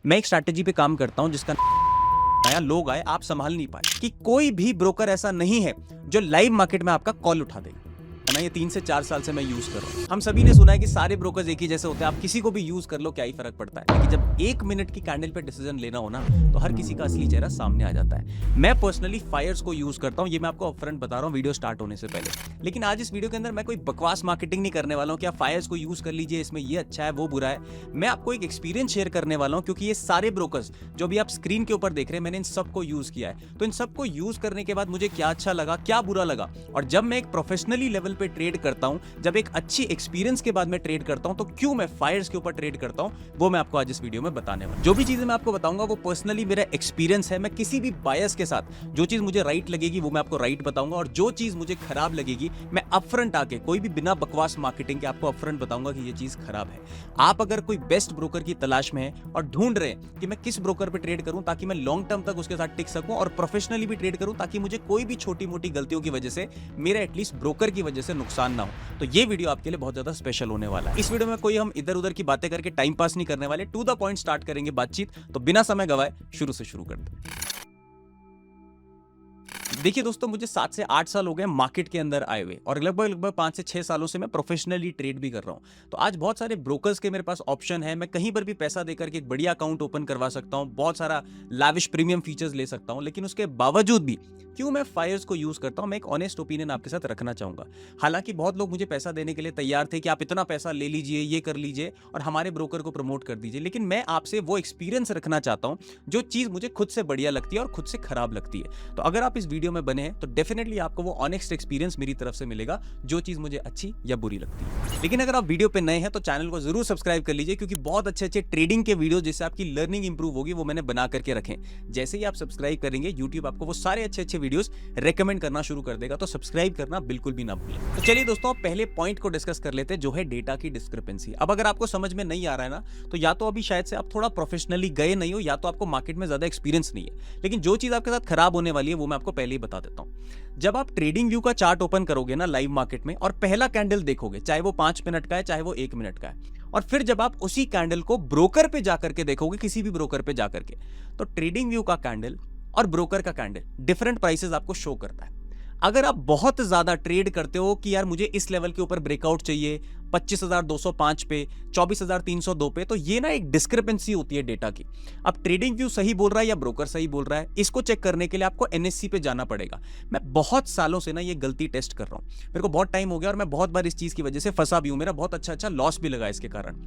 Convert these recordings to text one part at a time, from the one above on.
मैं एक स्ट्रैटेजी पे काम करता हूं जिसका नया लोग आए आप संभाल नहीं पाए कि कोई भी ब्रोकर ऐसा नहीं है जो लाइव मार्केट में आपका कॉल उठा देगा। ना ये 3 से 4 साल से मैं यूज कर रहा हूं। हम सभी ने सुना है कि सारे ब्रोकर्स एक ही जैसे होते हैं, आप किसी को भी यूज कर लो क्या ही फर्क पड़ता है। लेकिन जब 1 मिनट की कैंडल पे डिसीजन लेना हो ना तो हर किसी का असली चेहरा सामने आ जाता है। मैं पर्सनली फायर्स को यूज करता हूं, ये मैं आपको अपफ्रंट बता रहा हूं वीडियो स्टार्ट होने से पहले। लेकिन आज इस वीडियो के अंदर मैं कोई बकवास मार्केटिंग नहीं करने वाला हूं कि आप फायर्स को यूज कर लीजिए, इसमें ये अच्छा है वो बुरा है। मैं आपको एक एक्सपीरियंस शेयर करने वाला हूं क्योंकि ये सारे ब्रोकर्स जो भी आप स्क्रीन के ऊपर देख रहे हैं मैंने इन सबको यूज किया है। तो इन सबको यूज करने के बाद मुझे क्या अच्छा लगा क्या बुरा लगा, और जब मैं एक प्रोफेशनली लेवल पे ट्रेड करता हूं, जब एक अच्छी एक्सपीरियंस के बाद मैं ट्रेड करता हूं तो क्यों मैं फायर्स के ऊपर ट्रेड करता हूं वो मैं आपको आज इस वीडियो में बताने वाला हूं। जो भी चीजें मैं आपको बताऊंगा वो पर्सनली मेरा एक्सपीरियंस है। मैं किसी भी बायस के साथ जो चीज मुझे राइट लगेगी वो मैं आपको राइट बताऊंगा, और जो चीज मुझे खराब लगेगी मैं अपफ्रंट आके कोई भी बिना बकवास मार्केटिंग के आपको अपफ्रंट बताऊंगा कि ये चीज खराब है। आप अगर कोई बेस्ट ब्रोकर की तलाश में है और ढूंढ रहे हैं कि मैं किस ब्रोकर पे ट्रेड करूं ताकि मैं लॉन्ग टर्म तक उसके साथ टिक सकूं और प्रोफेशनली भी ट्रेड करूं ताकि मुझे कोई भी छोटी मोटी गलतियों की वजह से मेरा एटलीस्ट ब्रोकर की वजह से नुकसान ना हो, तो ये वीडियो आपके लिए बहुत ज्यादा स्पेशल होने वाला है। इस वीडियो में कोई हम इधर उधर की बातें करके टाइम पास नहीं करने वाले, टू द पॉइंट स्टार्ट करेंगे बातचीत। तो बिना समय गवाए शुरू से शुरू करते हैं। देखिए दोस्तों, मुझे 7 से 8 साल हो गए मार्केट के अंदर आए हुए, और लगभग 5 से 6 सालों से मैं प्रोफेशनली ट्रेड भी कर रहा हूं। तो आज बहुत सारे ब्रोकर्स के मेरे पास ऑप्शन है, मैं कहीं पर भी पैसा देकर के एक बढ़िया अकाउंट ओपन करवा सकता हूं, बहुत सारा लाविश प्रीमियम फीचर्स ले सकता हूं। लेकिन उसके बावजूद भी क्यों मैं फायर्स को यूज करता हूं, मैं एक ऑनेस्ट ओपिनियन आपके साथ रखना चाहूंगा। हालांकि बहुत लोग मुझे पैसा देने के लिए तैयार थे कि आप इतना पैसा ले लीजिए, ये कर लीजिए और हमारे ब्रोकर को प्रमोट कर दीजिए, लेकिन मैं आपसे वो एक्सपीरियंस रखना चाहता हूं जो चीज मुझे खुद से बढ़िया लगती है और खुद से खराब लगती है। तो अगर आप इस वीडियो में बने हैं तो डेफिनेटली आपको वो ऑनेस्ट एक्सपीरियंस मेरी तरफ से मिलेगा, जो चीज मुझे अच्छी या बुरी लगती है। लेकिन अगर आप वीडियो पे नए हैं तो चैनल को जरूर सब्सक्राइब कर लीजिए, क्योंकि बहुत अच्छे अच्छे ट्रेडिंग के वीडियो जिससे आपकी लर्निंग इंप्रूव होगी वो मैंने बना करके रखे। जैसे ही आप सब्सक्राइब करेंगे यूट्यूब आपको वो सारे अच्छे अच्छे वीडियोस रेकमेंड करना शुरू कर देगा, तो सब्सक्राइब करना बिल्कुल भी ना भूलें। तो चलिए दोस्तों, पहले पॉइंट को डिस्कस कर लेते हैं जो है डेटा की डिस्क्रिपेंसी। अब अगर आपको समझ में नहीं आ रहा है ना, तो या तो अभी शायद से आप थोड़ा प्रोफेशनली गए नहीं हो, या तो आपको मार्केट में ज्यादा एक्सपीरियंस नहीं है। लेकिन जो चीज आपके साथ खराब होने वाली है वो मैं आपको पहले ही बता देता हूं। जब आप ट्रेडिंग व्यू का चार्ट ओपन करोगे ना लाइव मार्केट में और पहला कैंडल देखोगे, चाहे वो 5 मिनट का है चाहे वो 1 मिनट का है, और फिर जब आप उसी कैंडल को ब्रोकर पे जाकर के देखोगे, किसी भी ब्रोकर पे जाकर के, तो ट्रेडिंग व्यू का कैंडल और ब्रोकर का कैंडल डिफरेंट प्राइसेस आपको शो करता है। अगर आप बहुत ज्यादा ट्रेड करते हो कि यार मुझे इस लेवल के ऊपर ब्रेकआउट चाहिए 25,205 पे, 24,302 पे, तो ये ना एक डिस्क्रिपेंसी होती है डेटा की। अब ट्रेडिंग व्यू सही बोल रहा है या ब्रोकर सही बोल रहा है, इसको चेक करने के लिए आपको एनएससी पे जाना पड़ेगा। मैं बहुत सालों से ना ये गलती टेस्ट कर रहा हूं, मेरे को बहुत टाइम हो गया और मैं बहुत बार इस चीज की वजह से फंसा भी हूं, मेरा बहुत अच्छा लॉस भी लगा इसके कारण।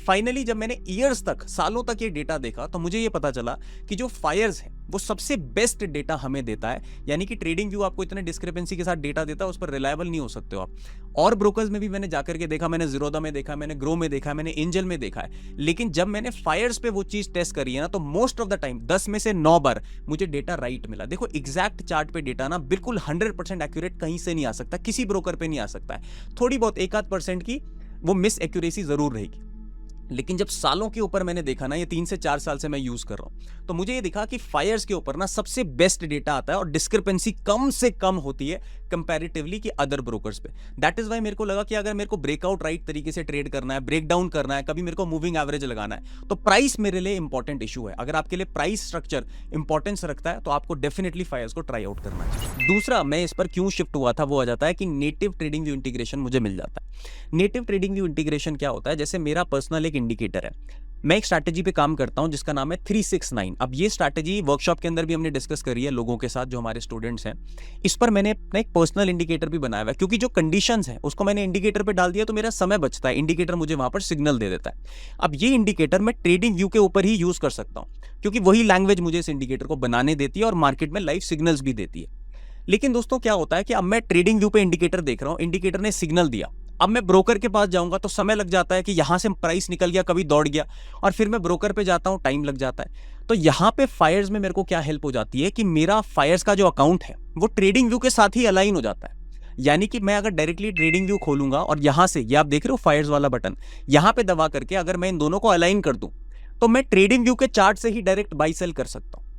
फाइनली जब मैंने ईयर्स तक, सालों तक ये डेटा देखा तो मुझे ये पता चला कि जो फायर्स है वो सबसे बेस्ट डेटा हमें देता है। यानी कि ट्रेडिंग व्यू आपको इतने डिस्क्रिपेंसी के साथ डेटा देता है, उस पर रिलायबल नहीं हो सकते हो आप। और ब्रोकर्स में भी मैंने जाकर के देखा, मैंने जीरोधा में देखा, मैंने ग्रो में देखा, मैंने एंजल में देखा है, लेकिन जब मैंने फायर्स पे वो चीज टेस्ट करी है ना, तो मोस्ट ऑफ द टाइम 10 में से 9 बार मुझे डेटा राइट मिला। देखो एग्जैक्ट चार्ट पे डेटा ना बिल्कुल 100% एक्यूरेट कहीं से नहीं आ सकता, किसी ब्रोकर पे नहीं आ सकता है। थोड़ी बहुत 1-8% की वो मिस एक्यूरेसी जरूर रहेगी। लेकिन जब सालों के ऊपर मैंने देखा ना, ये 3 से 4 साल से मैं यूज कर रहा हूं, तो मुझे ये दिखा कि फायर्स के ऊपर ना सबसे बेस्ट डेटा आता है और डिस्क्रिपेंसी कम से कम होती है कंपैरेटिवली कि अदर ब्रोकर्स पे। दैट इज वाई मेरे को लगा कि अगर मेरे को ब्रेकआउट राइट तरीके से ट्रेड करना है, ब्रेक डाउन करना है, कभी मेरे को मूविंग एवरेज लगाना है, तो प्राइस मेरे लिए इंपॉर्टेंट इशू है। अगर आपके लिए प्राइस स्ट्रक्चर इंपॉर्टेंस रखता है तो आपको डेफिनेटली फायर्स को ट्राई आउट करना चाहिए। दूसरा, मैं इस पर क्यों शिफ्ट हुआ था वो आ जाता है कि नेटिव ट्रेडिंग व्यू इंटीग्रेशन मुझे मिल जाता है। नेटिव ट्रेडिंग व्यू इंटीग्रेशन क्या होता है, जैसे मेरा पर्सनल एक इंडिकेटर है, मैं एक स्ट्रैटेजी पे काम करता हूं जिसका नाम है 369। अब ये स्ट्रैटेजी वर्कशॉप के अंदर भी हमने डिस्कस करी है लोगों के साथ जो हमारे स्टूडेंट्स हैं। इस पर मैंने अपना एक पर्सनल इंडिकेटर भी बनाया हुआ है, क्योंकि जो कंडीशंस हैं उसको मैंने इंडिकेटर पे डाल दिया तो मेरा समय बचता है, इंडिकेटर मुझे वहां पर सिग्नल दे देता है। अब ये इंडिकेटर मैं ट्रेडिंग व्यू के ऊपर ही यूज कर सकता हूं, क्योंकि वही लैंग्वेज मुझे इस इंडिकेटर को बनाने देती है और मार्केट में लाइव सिग्नल्स भी देती है। लेकिन दोस्तों क्या होता है कि अब मैं ट्रेडिंग व्यू पे इंडिकेटर देख रहा हूं, इंडिकेटर ने सिग्नल दिया, अब मैं ब्रोकर के पास जाऊंगा तो समय लग जाता है कि यहां से प्राइस निकल गया, कभी दौड़ गया, और फिर मैं ब्रोकर पे जाता हूं, टाइम लग जाता है। तो यहां पे फायर्स में मेरे को क्या हेल्प हो जाती है कि मेरा फायर्स का जो अकाउंट है वो ट्रेडिंग व्यू के साथ ही अलाइन हो जाता है। यानी कि मैं अगर डायरेक्टली ट्रेडिंग व्यू खोलूंगा और यहां से, ये आप देख रहे हो फायर्स वाला बटन, यहां पे दबा करके अगर मैं इन दोनों को अलाइन कर दूं तो मैं ट्रेडिंग व्यू के चार्ट से ही डायरेक्ट बाई सेल कर सकता हूं।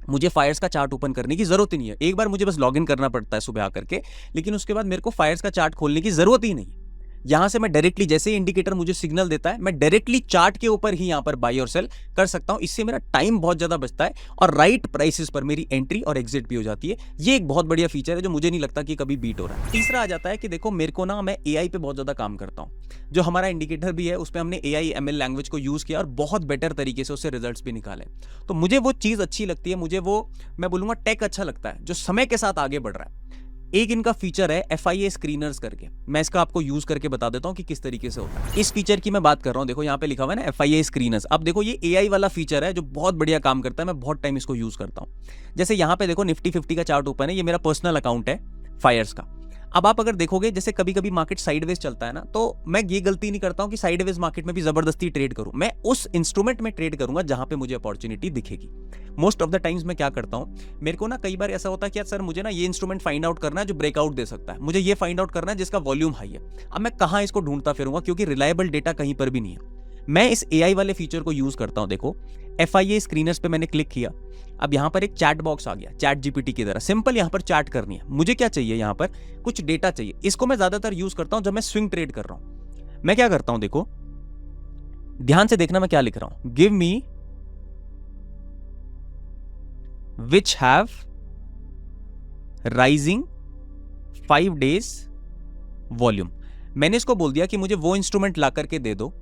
मुझे फायर्स का चार्ट ओपन करने की जरूरत ही नहीं है, एक बार मुझे बस लॉगिन करना पड़ता है सुबह आकर के, लेकिन उसके बाद मेरे को फायर्स का चार्ट खोलने की जरूरत ही नहीं है। यहां से मैं डायरेक्टली जैसे ही इंडिकेटर मुझे सिग्नल देता है मैं डायरेक्टली चार्ट के ऊपर ही यहां पर बाई और सेल कर सकता हूं। इससे मेरा टाइम बहुत ज्यादा बचता है और राइट प्राइसेस पर मेरी एंट्री और एग्जिट भी हो जाती है। ये एक बहुत बढ़िया फीचर है जो मुझे नहीं लगता कि कभी बीट हो रहा है। तीसरा आ जाता है कि देखो मेरे को ना मैं एआई पे बहुत ज्यादा काम करता हूं। जो हमारा इंडिकेटर भी है उस पर हमने एआई एमएल लैंग्वेज को यूज किया और बहुत बेटर तरीके से उससे रिजल्ट्स भी निकाले। तो मुझे वो चीज अच्छी लगती है, मुझे वो मैं बोलूंगा टेक अच्छा लगता है जो समय के साथ आगे बढ़ रहा है। एक इनका फीचर है FIA स्क्रीनर्स करके, मैं इसका आपको यूज करके बता देता हूं कि किस तरीके से होता है। इस फीचर की मैं बात कर रहा हूं, देखो यहां पे लिखा हुआ है ना FIA स्क्रीनर्स। अब देखो ये AI वाला फीचर है जो बहुत बढ़िया काम करता है, मैं बहुत टाइम इसको यूज करता हूं। जैसे यहां पे देखो निफ्टी 50 का चार्ट ओपन है, ये मेरा पर्सनल अकाउंट है फायर्स का। अब आप अगर देखोगे जैसे कभी कभी मार्केट साइडवेज चलता है ना, तो मैं ये गलती नहीं करता हूं कि साइडवेज मार्केट में भी जबरदस्ती ट्रेड करूं। मैं उस इंस्ट्रूमेंट में ट्रेड करूंगा जहां पे मुझे अपॉर्चुनिटी दिखेगी। मोस्ट ऑफ द टाइम्स मैं क्या करता हूं, मेरे को ना कई बार ऐसा होता है कि यार सर मुझे ना ये इंस्ट्रूमेंट फाइंड आउट करना है जो ब्रेकआउट दे सकता है, मुझे ये फाइंड आउट करना है जिसका वॉल्यूम हाई है। अब मैं कहां इसको ढूंढता फिरूंगा क्योंकि रिलायबल डेटा कहीं पर भी नहीं है। मैं इस AI वाले फीचर को यूज करता हूं। देखो FIA स्क्रीनर्स पे मैंने क्लिक किया, अब यहां पर एक चैट बॉक्स आ गया, चैट GPT की तरह। सिंपल यहां पर चैट करनी है। मुझे क्या चाहिए, यहां पर कुछ डेटा चाहिए। इसको मैं ज्यादातर यूज करता हूं जब मैं स्विंग ट्रेड कर रहा हूं। मैं क्या करता हूं, देखो ध्यान से देखना मैं क्या लिख रहा हूं। Give me which have rising 5 days volume. मैंने इसको बोल दिया कि मुझे वो इंस्ट्रूमेंट ला करके दे दो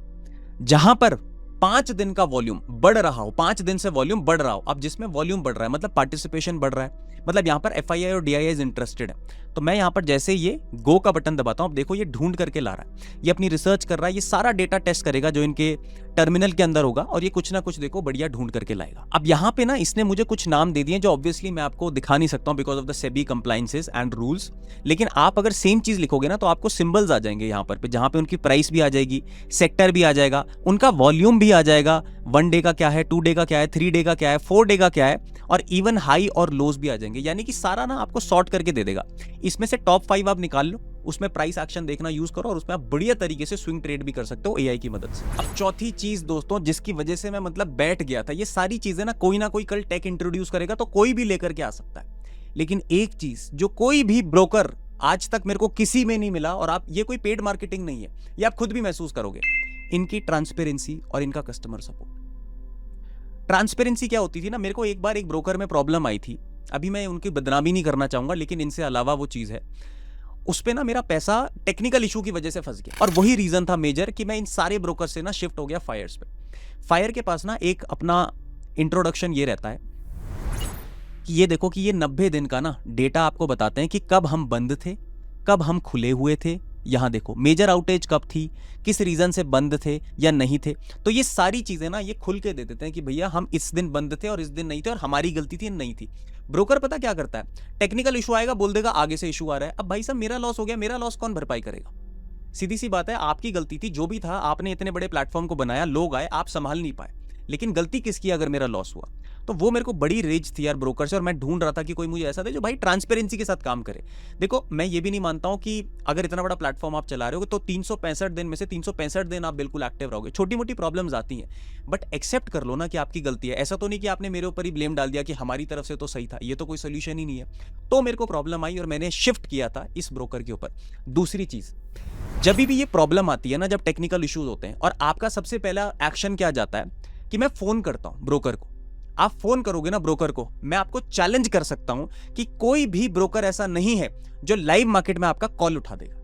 जहां पर 5 दिन का वॉल्यूम बढ़ रहा हो, 5 दिन से वॉल्यूम बढ़ रहा हो। अब जिसमें वॉल्यूम बढ़ रहा है मतलब पार्टिसिपेशन बढ़ रहा है, मतलब यहां पर FII और DII इंटरेस्टेड है। तो मैं यहां पर जैसे ये गो का बटन दबाता हूं, अब देखो ये ढूंढ करके ला रहा है, ये अपनी रिसर्च कर रहा है, ये सारा डेटा टेस्ट करेगा जो इनके टर्मिनल के अंदर होगा और ये कुछ ना कुछ देखो बढ़िया ढूंढ करके लाएगा। अब यहां पे ना इसने मुझे कुछ नाम दे दिए जो ऑब्वियसली मैं आपको दिखा नहीं सकता हूं because of the SEBI compliances and rules. लेकिन आप अगर सेम चीज लिखोगे ना तो आपको सिंबल्स आ जाएंगे यहां पर, जहां पे उनकी प्राइस भी आ जाएगी, सेक्टर भी आ जाएगा, उनका वॉल्यूम भी आ जाएगा, 1 डे का क्या है, 2 डे का क्या है, 3 डे का क्या है, 4 डे का क्या है, और इवन हाई और लोज भी आ जाएंगे। यानी कि सारा ना आपको सॉर्ट करके दे देगा। इसमें से टॉप 5 आप निकाल लो, उसमें प्राइस एक्शन देखना यूज करो और उसमें आप बढ़िया तरीके से स्विंग ट्रेड भी कर सकते हो AI की मदद से। अब चौथी चीज दोस्तों जिसकी वजह से मैं मतलब बैठ गया था, ये सारी चीजें ना कोई कल टेक इंट्रोड्यूस करेगा तो कोई भी लेकर के आ सकता है, लेकिन एक चीज जो कोई भी ब्रोकर आज तक मेरे को किसी में नहीं मिला, और आप ये कोई पेड मार्केटिंग नहीं है, ये आप खुद भी महसूस करोगे, इनकी ट्रांसपेरेंसी और इनका कस्टमर सपोर्ट। ट्रांसपेरेंसी क्या होती थी ना, मेरे को एक बार एक ब्रोकर में प्रॉब्लम आई थी, अभी मैं उनकी बदनामी नहीं करना चाहूंगा लेकिन इनसे अलावा वो चीज है, उस पे ना मेरा पैसा टेक्निकल इशू की वजह से फंस गया और वही रीजन था मेजर कि मैं इन सारे ब्रोकर से ना शिफ्ट हो गया फायर्स पे। फायर के पास ना एक अपना इंट्रोडक्शन ये रहता है कि ये देखो कि ये 90 दिन का ना डेटा आपको बताते हैं कि कब हम बंद थे, कब हम खुले हुए थे। यहां देखो मेजर आउटेज कब थी, किस रीजन से बंद थे या नहीं थे, तो ये सारी चीजें ना ये खुल के दे देते हैं कि भैया हम इस दिन बंद थे और इस दिन नहीं थे और हमारी गलती थी नहीं थी। ब्रोकर पता क्या करता है, टेक्निकल इशू आएगा बोल देगा आगे से इशू आ रहा है। अब भाई साहब मेरा लॉस हो गया, मेरा लॉस कौन भरपाई करेगा? सीधी सी बात है, आपकी गलती थी, जो भी था, आपने इतने बड़े प्लेटफॉर्म को बनाया, लोग आए, आप संभाल नहीं पाए, लेकिन गलती किसकी अगर मेरा लॉस हुआ? तो वो मेरे को बड़ी रेज थी यार ब्रोकर से, और मैं ढूंढ रहा था कि कोई मुझे ऐसा दे जो भाई ट्रांसपेरेंसी के साथ काम करे। देखो मैं ये भी नहीं मानता हूं कि अगर इतना बड़ा प्लेटफॉर्म आप चला रहे हो तो 365 दिन में से 365 दिन आप बिल्कुल एक्टिव रहोगे। छोटी मोटी प्रॉब्लम्स आती हैं बट एक्सेप्ट कर लो ना कि आपकी गलती है। ऐसा तो नहीं कि आपने मेरे ऊपर ही ब्लेम डाल दिया कि हमारी तरफ से तो सही था, ये तो कोई सोल्यूशन ही नहीं है। तो मेरे को प्रॉब्लम आई और मैंने शिफ्ट किया था इस ब्रोकर के ऊपर। दूसरी चीज, जब भी ये प्रॉब्लम आती है ना, जब टेक्निकल इश्यूज होते हैं, और आपका सबसे पहला एक्शन क्या जाता है कि मैं फोन करता हूं ब्रोकर को। आप फोन करोगे ना ब्रोकर को, मैं आपको चैलेंज कर सकता हूं कि कोई भी ब्रोकर ऐसा नहीं है जो लाइव मार्केट में आपका कॉल उठा देगा।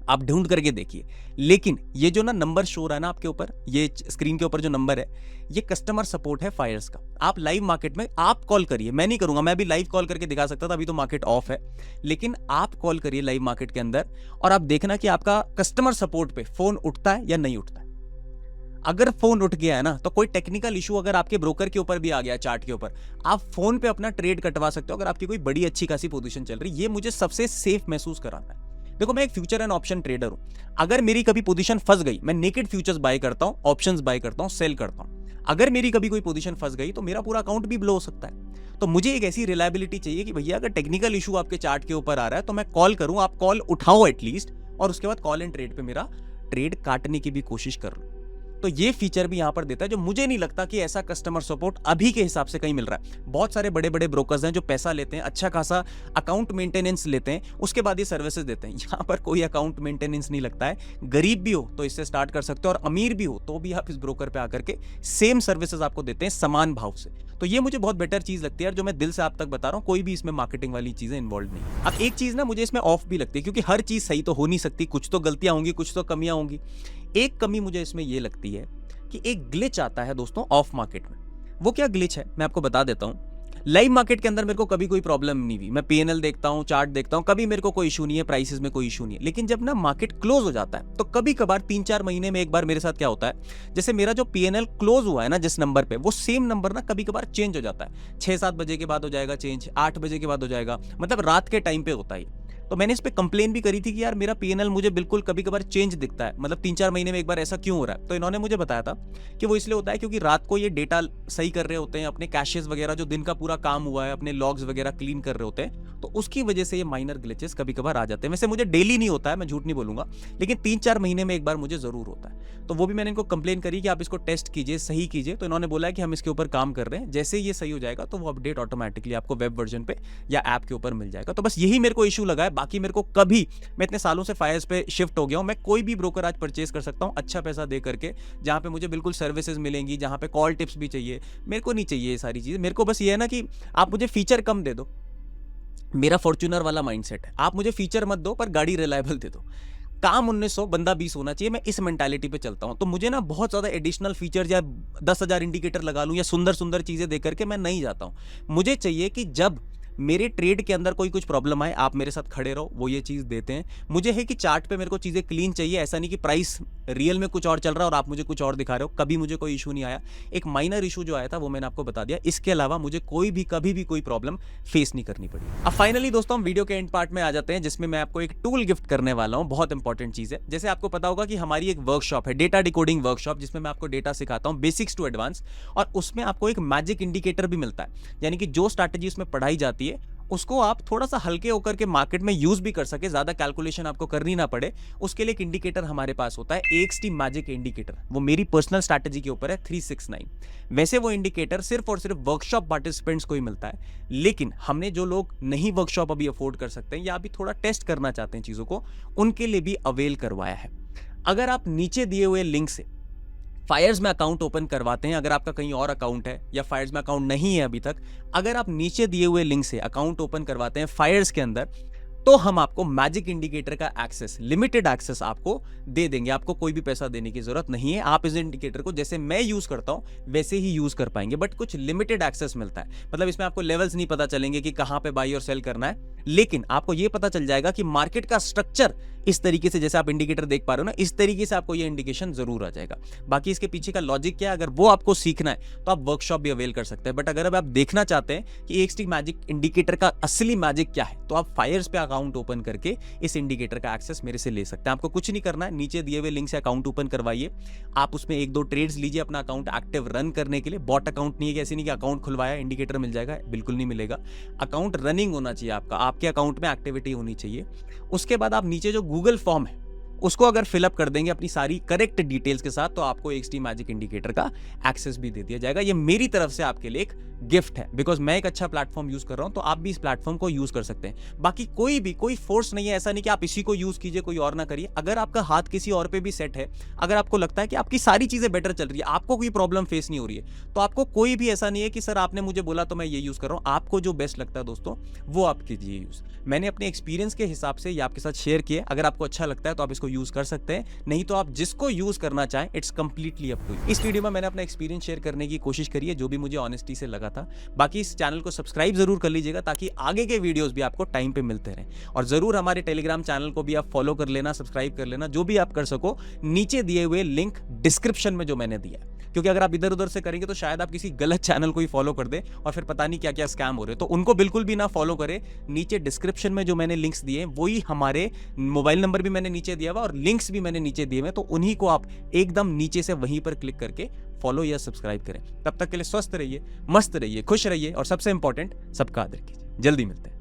आप ढूंढ करके देखिए। लेकिन ये जो ना नंबर शो रहा है ना आपके ऊपर, ये स्क्रीन के ऊपर जो नंबर है, ये कस्टमर सपोर्ट है फायर्स का। आप लाइव मार्केट में आप कॉल करिए, मैं नहीं करूंगा, मैं अभी लाइव कॉल करके दिखा सकता था, अभी तो मार्केट ऑफ है, लेकिन आप कॉल करिए लाइव मार्केट के अंदर और आप देखना कि आपका कस्टमर सपोर्ट पे फोन उठता है या नहीं उठता है। अगर फोन उठ गया है ना, तो कोई टेक्निकल इशू अगर आपके ब्रोकर के ऊपर भी आ गया, चार्ट के ऊपर, आप फोन पे अपना ट्रेड कटवा सकते हो अगर आपकी कोई बड़ी अच्छी खासी पोजीशन चल रही है। ये मुझे सबसे सेफ महसूस कराता है। देखो मैं एक फ्यूचर एंड ऑप्शन ट्रेडर हूं, अगर मेरी कभी पोजीशन फंस गई, मैं नेकेड फ्यूचर्स बाय करता हूं, ऑप्शंस बाय करता हूं, सेल करता हूं। अगर मेरी कभी कोई पोजीशन फंस गई तो मेरा पूरा अकाउंट भी ब्लो हो सकता है। तो मुझे एक ऐसी रिलायबिलिटी चाहिए कि भैया अगर टेक्निकल इशू आपके चार्ट के ऊपर आ रहा है तो मैं कॉल करूं, आप कॉल उठाओ एटलीस्ट, और उसके बाद कॉल एंड ट्रेड पे मेरा ट्रेड काटने की भी कोशिश कर लो। तो ये फीचर भी यहाँ पर देता है, जो मुझे नहीं लगता कि ऐसा कस्टमर सपोर्ट अभी के हिसाब से कहीं मिल रहा है। बहुत सारे बड़े बड़े ब्रोकर्स हैं जो पैसा लेते हैं, अच्छा खासा अकाउंट मेंटेनेंस लेते हैं, उसके बाद ये सर्विसेज देते हैं। यहाँ पर कोई अकाउंट मेंटेनेंस नहीं लगता है। गरीब भी हो तो इससे स्टार्ट कर सकते हो, और अमीर भी हो तो भी आप इस ब्रोकर पे आकर के सेम सर्विसेज आपको देते हैं समान भाव से। तो ये मुझे बहुत बेटर चीज लगती है, जो मैं दिल से आप तक बता रहा हूँ। कोई भी इसमें मार्केटिंग वाली चीजें इन्वॉल्व नहीं। अब एक चीज ना मुझे इसमें ऑफ भी लगती है, क्योंकि हर चीज सही तो हो नहीं सकती, कुछ तो गलतियां होंगी, कुछ तो कमियां होंगी। एक कमी मुझे इसमें ये लगती है कि एक ग्लिच आता है दोस्तों ऑफ मार्केट में। वो क्या ग्लिच है मैं आपको बता देता हूं। लाइव मार्केट के अंदर मेरे को कभी कोई प्रॉब्लम नहीं हुई, मैं पीएनएल देखता हूं, चार्ट देखता हूं, कभी मेरे को कोई इशू नहीं है, प्राइसेस में कोई इशू नहीं है। लेकिन जब ना मार्केट क्लोज हो जाता है तो कभी कभार 3-4 महीने में एक बार मेरे साथ क्या होता है, जैसे मेरा जो पीएनएल क्लोज हुआ है ना जिस नंबर पे, वो सेम नंबर ना कभी कभार चेंज हो जाता है। 6-7 बजे के बाद हो जाएगा चेंज, 8 बजे के बाद हो जाएगा, मतलब रात के टाइम पे होता है। तो मैंने इस पे कंप्लेन भी करी थी कि यार मेरा पीएनएल मुझे बिल्कुल कभी कभार चेंज दिखता है, मतलब 3-4 महीने में एक बार ऐसा क्यों हो रहा है। तो इन्होंने मुझे बताया था कि वो इसलिए होता है क्योंकि रात को ये डेटा सही कर रहे होते हैं, अपने कैशेस वगैरह जो दिन का पूरा काम हुआ है, अपने लॉग्स वगैरह क्लीन कर रहे होते हैं, तो उसकी वजह से ये माइनर ग्लिचेस कभी कभार आ जाते हैं। वैसे मुझे डेली नहीं होता है, मैं झूठ नहीं बोलूंगा, लेकिन 3-4 महीने में एक बार मुझे जरूर होता है। तो वो भी मैंने इनको कंप्लेन करी कि आप इसको टेस्ट कीजिए, सही कीजिए। तो इन्होंने बोला कि हम इसके ऊपर काम कर रहे हैं, जैसे ये सही हो जाएगा तो वो अपडेट ऑटोमेटिकली आपको वेब वर्जन पे या ऐप के ऊपर मिल जाएगा। तो बस यही मेरे को इशू लगा है। बाकी मेरे को कभी, मैं इतने सालों से फायर्स पे शिफ्ट हो गया हूं, मैं कोई भी ब्रोकर आज परचेज कर सकता हूं अच्छा पैसा दे करके, जहां पे मुझे बिल्कुल सर्विसेज मिलेंगी, जहां पे कॉल टिप्स भी चाहिए। मेरे को नहीं चाहिए ये सारी चीजें। मेरे को बस ये है ना कि आप मुझे फीचर कम दे दो, मेरा फॉर्च्यूनर वाला माइंडसेट है। आप मुझे फीचर मत दो पर गाड़ी रिलायबल दे दो। काम 1900 बंदा 20 होना चाहिए, मैं इस मेंटालिटी पे चलता हूं। तो मुझे ना बहुत ज्यादा एडिशनल फीचर या 10,000 इंडिकेटर लगा लूं या सुंदर सुंदर चीजें देकर के मैं नहीं जाता हूं। मुझे चाहिए कि जब मेरे ट्रेड के अंदर कोई कुछ प्रॉब्लम आए, आप मेरे साथ खड़े रहो, वो ये चीज देते हैं। मुझे है कि चार्ट पे मेरे को चीजें क्लीन चाहिए, ऐसा नहीं कि प्राइस रियल में कुछ और चल रहा है और आप मुझे कुछ और दिखा रहे हो। कभी मुझे कोई इशू नहीं आया। एक माइनर इशू जो आया था वो मैंने आपको बता दिया, इसके अलावा मुझे कोई भी कभी भी कोई प्रॉब्लम फेस नहीं करनी पड़ी। अब फाइनली दोस्तों हम वीडियो के एंड पार्ट में आ जाते हैं, जिसमें मैं आपको एक टूल गिफ्ट करने वाला हूं। बहुत इंपॉर्टेंट चीज है। जैसे आपको पता होगा कि हमारी एक वर्कशॉप है, डेटा डिकोडिंग वर्कशॉप, जिसमें मैं आपको डेटा सिखाता हूं बेसिक्स टू एडवांस, और उसमें आपको एक मैजिक इंडिकेटर भी मिलता है। यानी कि जो स्ट्रैटेजी उसमें पढ़ाई जाती है उसको आप थोड़ा सा हल्के होकर के मार्केट में यूज भी कर सके, ज्यादा कैलकुलेशन आपको करनी ना पड़े, उसके लिए एक इंडिकेटर हमारे पास होता है, AXT मैजिक इंडिकेटर। वो मेरी पर्सनल स्ट्रैटेजी के ऊपर है, 369। वैसे वो इंडिकेटर सिर्फ और सिर्फ वर्कशॉप पार्टिसिपेंट्स को ही मिलता है, लेकिन हमने जो लोग नहीं वर्कशॉप अभी अफोर्ड कर सकते हैं या अभी थोड़ा टेस्ट करना चाहते हैं चीजों को, उनके लिए भी अवेल करवाया है। अगर आप नीचे दिए हुए लिंक से फायर्स में अकाउंट ओपन करवाते हैं, अगर आपका कहीं और अकाउंट है या फायर्स में अकाउंट नहीं है अभी तक, अगर आप नीचे दिए हुए लिंक से अकाउंट ओपन करवाते हैं फायर्स के अंदर, तो हम आपको मैजिक इंडिकेटर का एक्सेस, लिमिटेड एक्सेस आपको दे देंगे। आपको कोई भी पैसा देने की जरूरत नहीं है। आप इस इंडिकेटर को जैसे मैं यूज करता हूं वैसे ही यूज कर पाएंगे, बट कुछ लिमिटेड एक्सेस मिलता है। मतलब इसमें आपको लेवल्स नहीं पता चलेंगे कि कहां पे बाई और सेल करना है, लेकिन आपको यह पता चल जाएगा कि मार्केट का स्ट्रक्चर इस तरीके से, जैसे आप इंडिकेटर देख पा रहे हो ना, इस तरीके से आपको यह इंडिकेशन जरूर आ जाएगा। बाकी इसके पीछे का लॉजिक क्या है, अगर वो आपको सीखना है तो आप वर्कशॉप भी अवेल कर सकते हैं। बट अगर आप देखना चाहते हैं कि AXT मैजिक इंडिकेटर का असली मैजिक क्या है, तो आप फायर्स पे अकाउंट ओपन करके इस इंडिकेटर का एक्सेस मेरे से ले सकते हैं। आपको कुछ नहीं करना है, नीचे दिए हुए लिंक से अकाउंट ओपन करवाइए, आप उसमें 1-2 ट्रेड्स लीजिए अपना अकाउंट एक्टिव रन करने के लिए। बॉट अकाउंट नहीं है, ऐसे नहीं कि अकाउंट खुलवाया इंडिकेटर मिल जाएगा, बिल्कुल नहीं मिलेगा। अकाउंट रनिंग होना चाहिए आपका, आपके अकाउंट में एक्टिविटी होनी चाहिए। उसके बाद आप नीचे जो गूगल फॉर्म है उसको अगर फिलअप कर देंगे अपनी सारी करेक्ट डिटेल्स के साथ, तो आपको AXT मैजिक इंडिकेटर का एक्सेस भी दे दिया जाएगा। ये मेरी तरफ से आपके लिए एक गिफ्ट है, बिकॉज मैं एक अच्छा प्लेटफॉर्म यूज कर रहा हूं, तो आप भी इस प्लेटफॉर्म को यूज कर सकते हैं। बाकी कोई फोर्स नहीं है, ऐसा नहीं कि आप इसी को यूज कीजिए कोई और ना करिए। अगर आपका हाथ किसी और पे भी सेट है, अगर आपको लगता है कि आपकी सारी चीजें बेटर चल रही है, आपको कोई प्रॉब्लम फेस नहीं हो रही है, तो आपको कोई भी ऐसा नहीं है कि सर आपने मुझे बोला तो मैं ये यूज कर रहा हूं। आपको जो बेस्ट लगता है दोस्तों वो आप कीजिए यूज। मैंने अपने एक्सपीरियंस के हिसाब से ये आपके साथ शेयर किए। अगर आपको अच्छा लगता है तो आप इसको यूज कर सकते हैं, नहीं तो आप जिसको यूज करना चाहें, it's completely up to you. इस वीडियो में मैंने अपना एक्सपीरियंस शेयर करने की कोशिश करी है, जो भी मुझे ऑनेस्टी से लगा था। बाकी इस चैनल को सब्सक्राइब जरूर कर लीजिएगा ताकि आगे के वीडियोस भी आपको टाइम पे मिलते रहें। और जरूर हमारे टेलीग्राम चैनल को भी आप फॉलो कर लेना, सब्सक्राइब कर लेना, जो भी आप कर सको। नीचे दिए हुए लिंक डिस्क्रिप्शन में जो मैंने दिया है, क्योंकि अगर आप इधर उधर से करेंगे तो शायद आप किसी गलत चैनल को ही फॉलो कर दें और फिर पता नहीं क्या क्या स्कैम हो रहे, तो उनको बिल्कुल भी ना फॉलो करें। नीचे डिस्क्रिप्शन में जो मैंने लिंक्स दिए हैं वही हमारे, मोबाइल नंबर भी मैंने नीचे दिया हुआ और लिंक्स भी मैंने नीचे दिए हुए, तो उन्हीं को आप एकदम नीचे से वहीं पर क्लिक करके फॉलो या सब्सक्राइब करें। तब तक के लिए स्वस्थ रहिए, मस्त रहिए, खुश रहिए और सबसे इंपॉर्टेंट, सबका आदर कीजिए। जल्दी मिलते हैं।